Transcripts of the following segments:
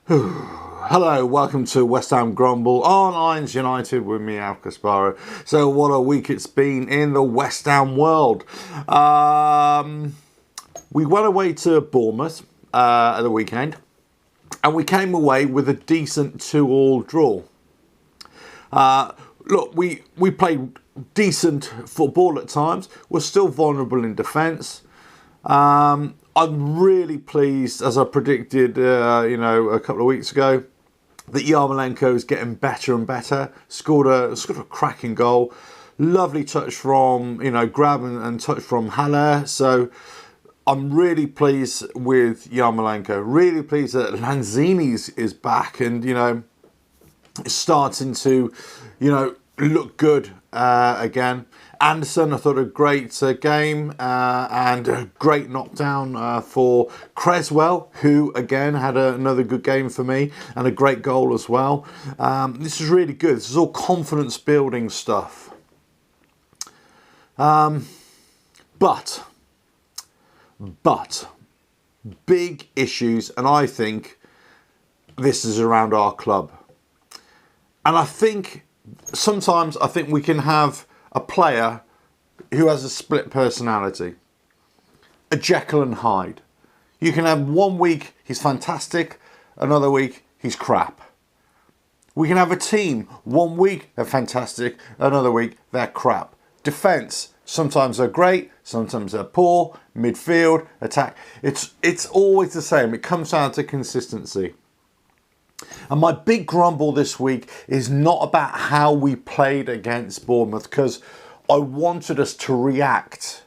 Hello, welcome to West Ham Grumble on Irons United with me, Al Casparo. So what a week it's been in the West Ham world. We went away to Bournemouth at the weekend and we came away with a decent 2-2 draw. Look, we played decent football at times. We're still vulnerable in defence. I'm really pleased, as I predicted, a couple of weeks ago, that Yarmolenko is getting better and better. Scored a cracking goal. Lovely touch from, grab and touch from Haller. So I'm really pleased with Yarmolenko. Really pleased that Lanzini's is back and, starting to, look good again. Anderson, I thought a great game and a great knockdown for Creswell, who again had another good game for me and a great goal as well. This is really good. This is all confidence building stuff. But big issues, and I think this is around our club. And I think sometimes we can have a player who has a split personality, a Jekyll and Hyde. You can have 1 week he's fantastic, another week he's crap. We can have a team, 1 week they're fantastic, another week they're crap. Defence, sometimes they're great, sometimes they're poor. Midfield, attack, it's always the same. It comes down to consistency. And my big grumble this week is not about how we played against Bournemouth, because I wanted us to react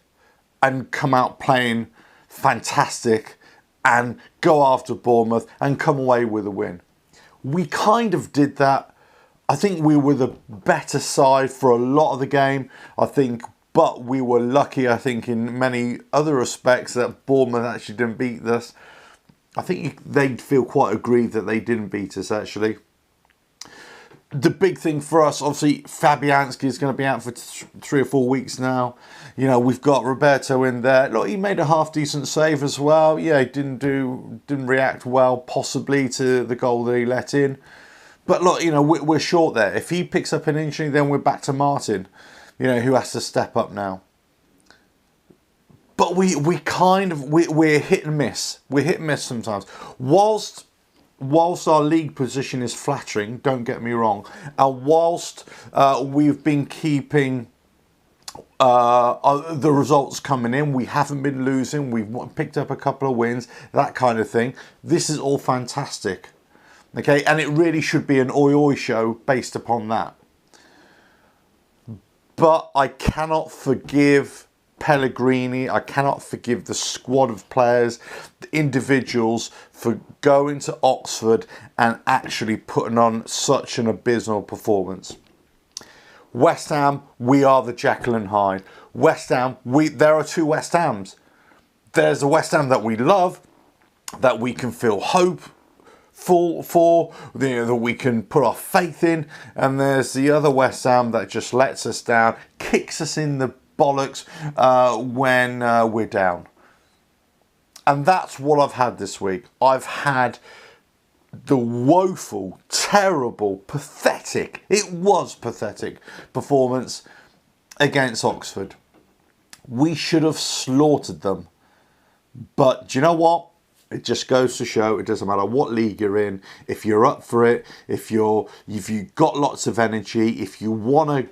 and come out playing fantastic and go after Bournemouth and come away with a win. We kind of did that. I think we were the better side for a lot of the game, but we were lucky, in many other respects that Bournemouth actually didn't beat us. I think they'd feel quite aggrieved that they didn't beat us, actually. The big thing for us, obviously, Fabianski is going to be out for 3 or 4 weeks now. We've got Roberto in there. Look, he made a half-decent save as well. Yeah, he didn't react well, possibly, to the goal that he let in. But look, we're short there. If he picks up an injury, then we're back to Martin, who has to step up now. But we're hit and miss. We're hit and miss sometimes. Whilst our league position is flattering, don't get me wrong, and whilst we've been keeping the results coming in, we haven't been losing, we've picked up a couple of wins, that kind of thing. This is all fantastic. Okay, and it really should be an oi show based upon that. But I cannot forgive Pellegrini, I cannot forgive the squad of players, the individuals, for going to Oxford and actually putting on such an abysmal performance. West Ham, we are the Jekyll and Hyde. West Ham, there are two West Hams. There's a West Ham that we love, that we can feel hope for, that we can put our faith in, and there's the other West Ham that just lets us down, kicks us in the bollocks when we're down. And that's what I've had this week. I've had the woeful, terrible, pathetic, it was pathetic performance against Oxford. We should have slaughtered them. But do you know what? It just goes to show it doesn't matter what league you're in. If you're up for it, if you've got lots of energy, if you want to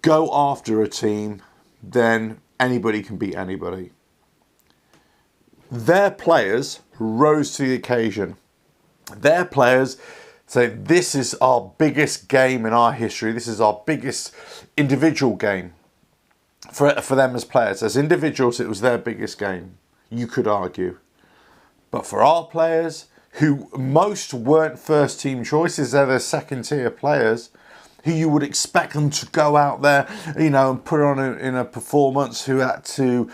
go after a team, then anybody can beat anybody. Their players rose to the occasion. Their players say, this is our biggest game in our history. This is our biggest individual game. For them as players. As individuals, it was their biggest game. You could argue. But for our players, who most weren't first team choices, they're the second tier players, who you would expect them to go out there, and put on in a performance, who had to,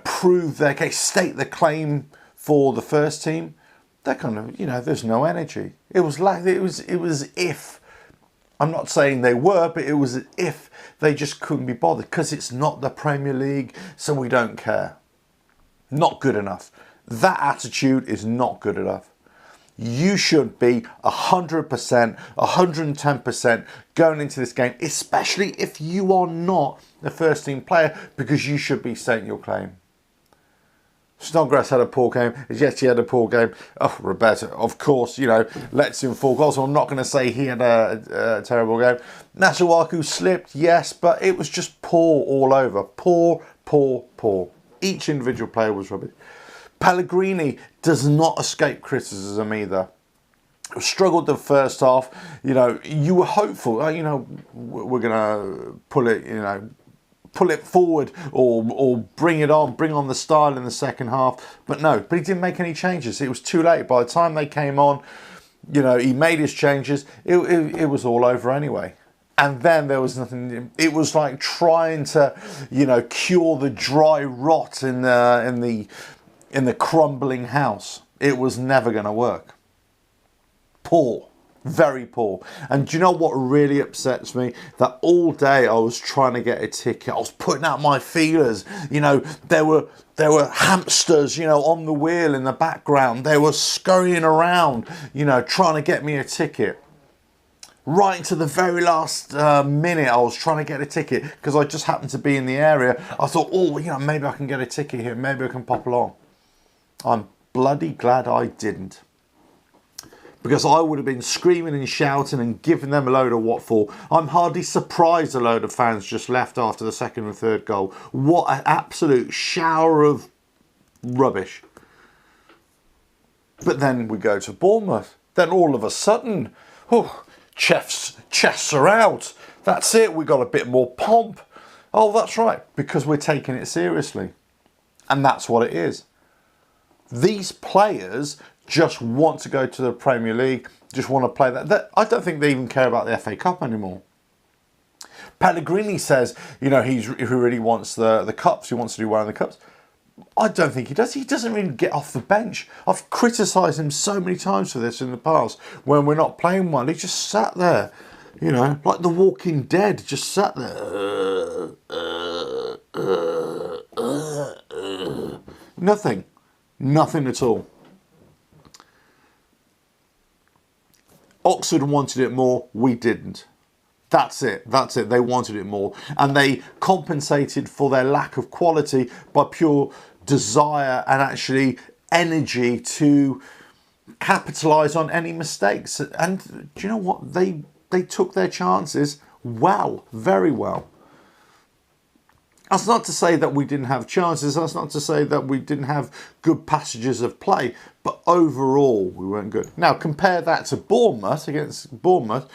prove their case, state the claim for the first team. They're kind of, there's no energy. It was if, I'm not saying they were, but it was if they just couldn't be bothered, because it's not the Premier League, so we don't care. Not good enough. That attitude is not good enough. You should be 100%, 110% going into this game, especially if you are not the first team player, because you should be stating your claim. Snodgrass had a poor game. Yes, he had a poor game. Oh, Roberto, of course, lets in 4 goals. So I'm not going to say he had a terrible game. Masuaku slipped, yes, but it was just poor all over. Poor, poor, poor. Each individual player was rubbish. Pellegrini does not escape criticism either. Struggled the first half. You were hopeful. We're going to pull it forward or bring on the style in the second half. But he didn't make any changes. It was too late. By the time they came on, he made his changes. It was all over anyway. And then there was nothing. It was like trying to, cure the dry rot in the crumbling house. It was never going to work. Poor. Very poor. And do you know what really upsets me? That all day I was trying to get a ticket. I was putting out my feelers. There were hamsters, on the wheel in the background. They were scurrying around, trying to get me a ticket. Right into the very last minute, I was trying to get a ticket because I just happened to be in the area. I thought, maybe I can get a ticket here. Maybe I can pop along. I'm bloody glad I didn't. Because I would have been screaming and shouting and giving them a load of what for. I'm hardly surprised a load of fans just left after the second and third goal. What an absolute shower of rubbish. But then we go to Bournemouth. Then all of a sudden, chests are out. That's it, we got a bit more pomp. Oh, that's right, because we're taking it seriously. And that's what it is. These players just want to go to the Premier League, just want to play that. I don't think they even care about the FA Cup anymore. Pellegrini says, he really wants the cups, he wants to do well in the cups. I don't think he does. He doesn't really get off the bench. I've criticised him so many times for this in the past. When we're not playing well, he just sat there, like the Walking Dead, just sat there. Nothing. Nothing at all. Oxford wanted it more, we didn't. That's it. They wanted it more. And they compensated for their lack of quality by pure desire and actually energy to capitalise on any mistakes. And do you know what? They took their chances well, very well. That's not to say that we didn't have chances. That's not to say that we didn't have good passages of play. But overall, we weren't good. Now, compare that to Bournemouth. Against Bournemouth,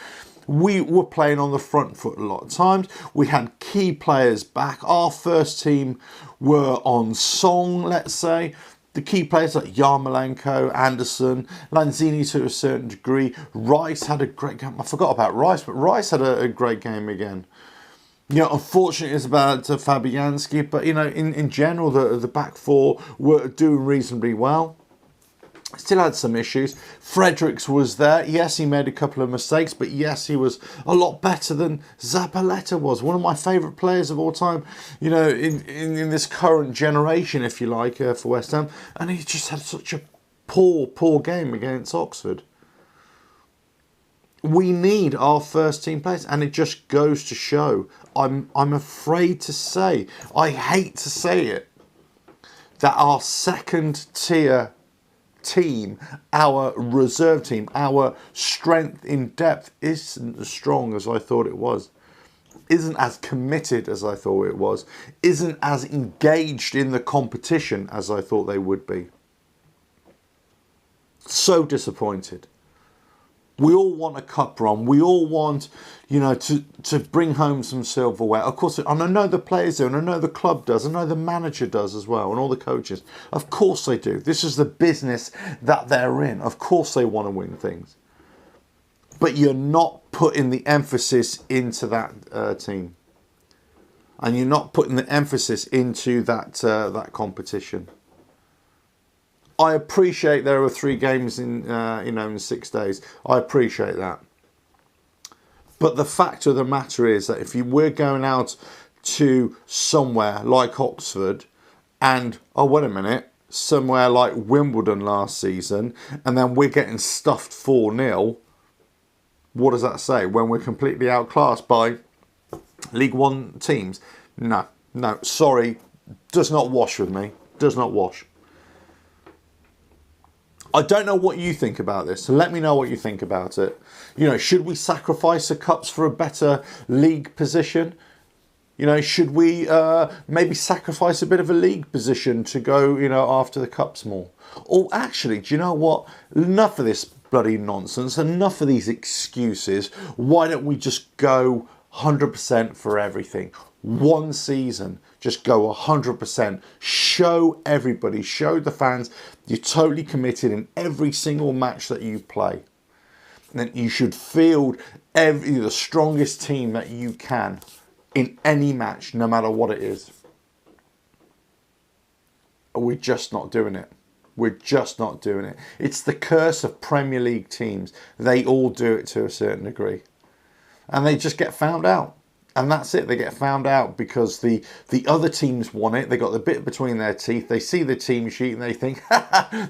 we were playing on the front foot a lot of times. We had key players back. Our first team were on song, let's say. The key players like Yarmolenko, Anderson, Lanzini to a certain degree. Rice had a great game. I forgot about Rice, but Rice had a great game again. Unfortunately, it's about Fabianski, but, in general, the back four were doing reasonably well. Still had some issues. Fredericks was there. Yes, he made a couple of mistakes, but yes, he was a lot better than Zabaleta was. One of my favourite players of all time, in this current generation, if you like, for West Ham. And he just had such a poor game against Oxford. We need our first team players, and it just goes to show. I'm afraid to say, I hate to say it, that our second tier team, our reserve team, our strength in depth isn't as strong as I thought it was. Isn't as committed as I thought it was. Isn't as engaged in the competition as I thought they would be. So disappointed. We all want a cup run. We all want, to bring home some silverware. Of course, and I know the players do, and I know the club does, I know the manager does as well, and all the coaches. Of course they do. This is the business that they're in. Of course they want to win things. But you're not putting the emphasis into that team. And you're not putting the emphasis into that competition. I appreciate there were 3 games in 6 days. I appreciate that. But the fact of the matter is that if we're going out to somewhere like Oxford and, oh, wait a minute, somewhere like Wimbledon last season and then we're getting stuffed 4-0, what does that say? When we're completely outclassed by League One teams? No, sorry, does not wash with me. Does not wash. I don't know what you think about this, so let me know what you think about it. You know, should we sacrifice the cups for a better league position? You know, should we maybe sacrifice a bit of a league position to go, you know, after the cups more? Or actually, do you know what? Enough of this bloody nonsense, enough of these excuses. Why don't we just go 100% for everything? One season, just go 100%. Show everybody, show the fans you're totally committed in every single match that you play. And then you should field the strongest team that you can in any match, no matter what it is. We're just not doing it. We're just not doing it. It's the curse of Premier League teams. They all do it to a certain degree. And they just get found out. And that's it. They get found out because the other teams want it. They got the bit between their teeth. They see the team sheet and they think,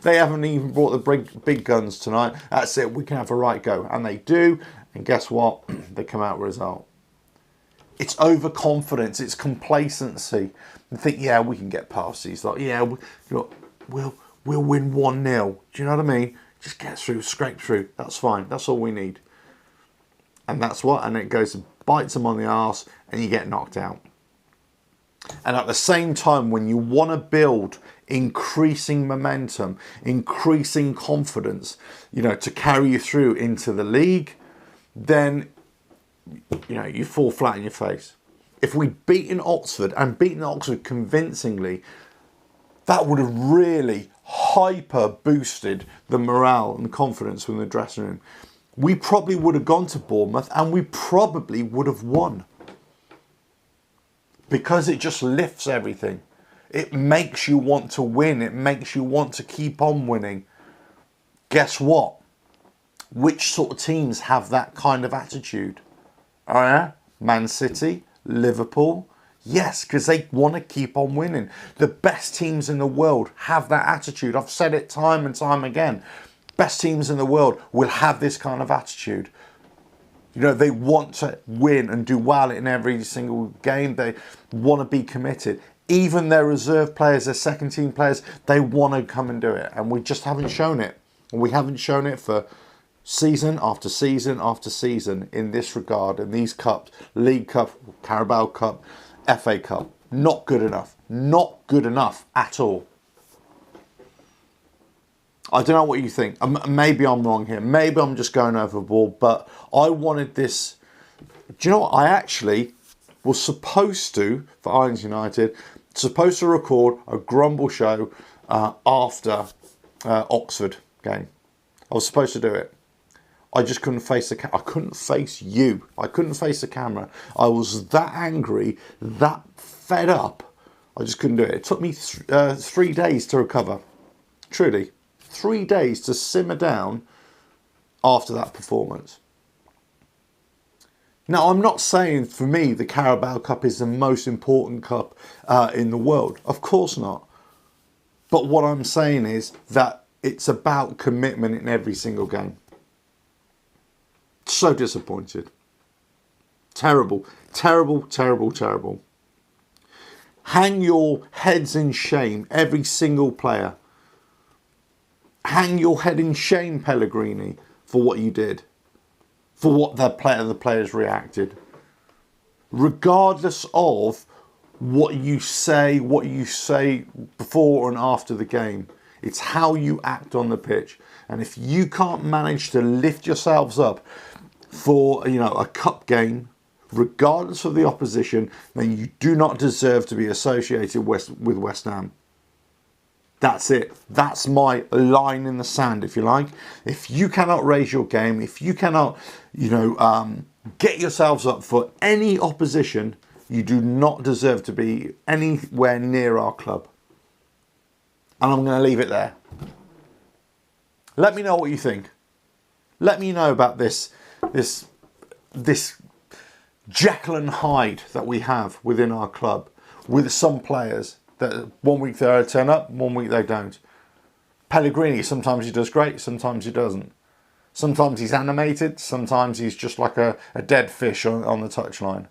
they haven't even brought the big guns tonight. That's it. We can have a right go. And they do. And guess what? They come out with a result. It's overconfidence. It's complacency. And think, yeah, we can get past these. Like, yeah, we'll win 1-0. Do you know what I mean? Just get through, scrape through. That's fine. That's all we need. And that's what. And it goes and bites them on the arse and you get knocked out. And at the same time, when you want to build increasing momentum, increasing confidence, you know, to carry you through into the league, then you know, you fall flat in your face. If we'd beaten Oxford and beaten Oxford convincingly, that would have really hyper boosted the morale and confidence within the dressing room. We probably would have gone to Bournemouth and we probably would have won. Because it just lifts everything. It makes you want to win. It makes you want to keep on winning. Guess what? Which sort of teams have that kind of attitude? Oh yeah? Man City, Liverpool. Yes, because they want to keep on winning. The best teams in the world have that attitude. I've said it time and time again. Best teams in the world will have this kind of attitude. You know, they want to win and do well in every single game. They want to be committed. Even their reserve players, their second team players, they want to come and do it. And we just haven't shown it. And we haven't shown it for season after season after season in this regard, in these cups, League Cup, Carabao Cup, FA Cup. Not good enough. Not good enough at all. I don't know what you think. Maybe I'm wrong here. Maybe I'm just going overboard, but I wanted this. Do you know what? I actually was supposed to, for Irons United, supposed to record a Grumble show after Oxford game. I was supposed to do it. I just couldn't face the I couldn't face you. I couldn't face the camera. I was that angry, that fed up. I just couldn't do it. It took me 3 days to recover. Truly. 3 days to simmer down after that performance. Now, I'm not saying for me the Carabao Cup is the most important cup in the world. Of course not. But what I'm saying is that it's about commitment in every single game. So disappointed. Terrible, terrible, terrible, terrible. Hang your heads in shame, every single player. Hang your head in shame, Pellegrini, for what you did. For what the players reacted. Regardless of what you say before and after the game. It's how you act on the pitch. And if you can't manage to lift yourselves up for, you know, a cup game, regardless of the opposition, then you do not deserve to be associated with West Ham. That's it. That's my line in the sand, if you like. If you cannot raise your game, if you cannot, you know, get yourselves up for any opposition, you do not deserve to be anywhere near our club. And I'm going to leave it there. Let me know what you think. Let me know about this Jekyll and Hyde that we have within our club with some players. That 1 week they turn up, 1 week they don't. Pellegrini, sometimes he does great, sometimes he doesn't. Sometimes he's animated, sometimes he's just like a dead fish on the touchline.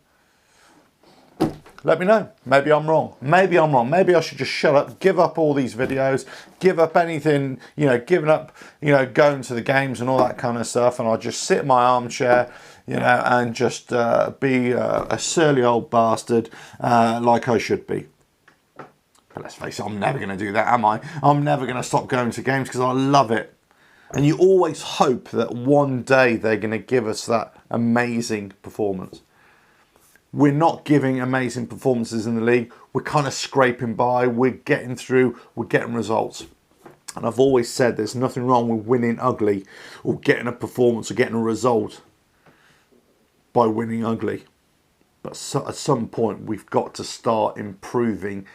Let me know. Maybe I'm wrong. Maybe I'm wrong. Maybe I should just shut up, give up all these videos, give up anything, giving up, going to the games and all that kind of stuff, and I'll just sit in my armchair, and just be a surly old bastard like I should be. But let's face it, I'm never going to do that, am I? I'm never going to stop going to games because I love it. And you always hope that one day they're going to give us that amazing performance. We're not giving amazing performances in the league. We're kind of scraping by. We're getting through. We're getting results. And I've always said there's nothing wrong with winning ugly or getting a performance or getting a result by winning ugly. But at some point, we've got to start improving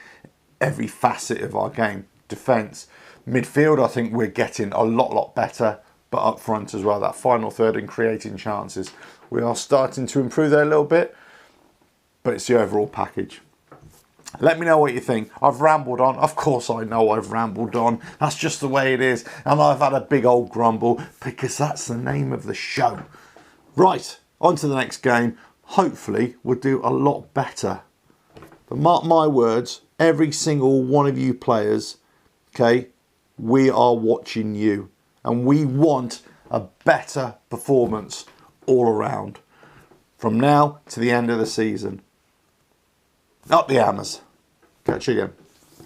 every facet of our game. Defence. Midfield, I think we're getting a lot better, but up front as well, that final third and creating chances. We are starting to improve there a little bit, but it's the overall package. Let me know what you think. I've rambled on. Of course I know I've rambled on. That's just the way it is. And I've had a big old grumble because that's the name of the show. Right, on to the next game. Hopefully we'll do a lot better. But mark my words, every single one of you players, okay, we are watching you, and we want a better performance all around from now to the end of the season. Up the hammers. Catch you again.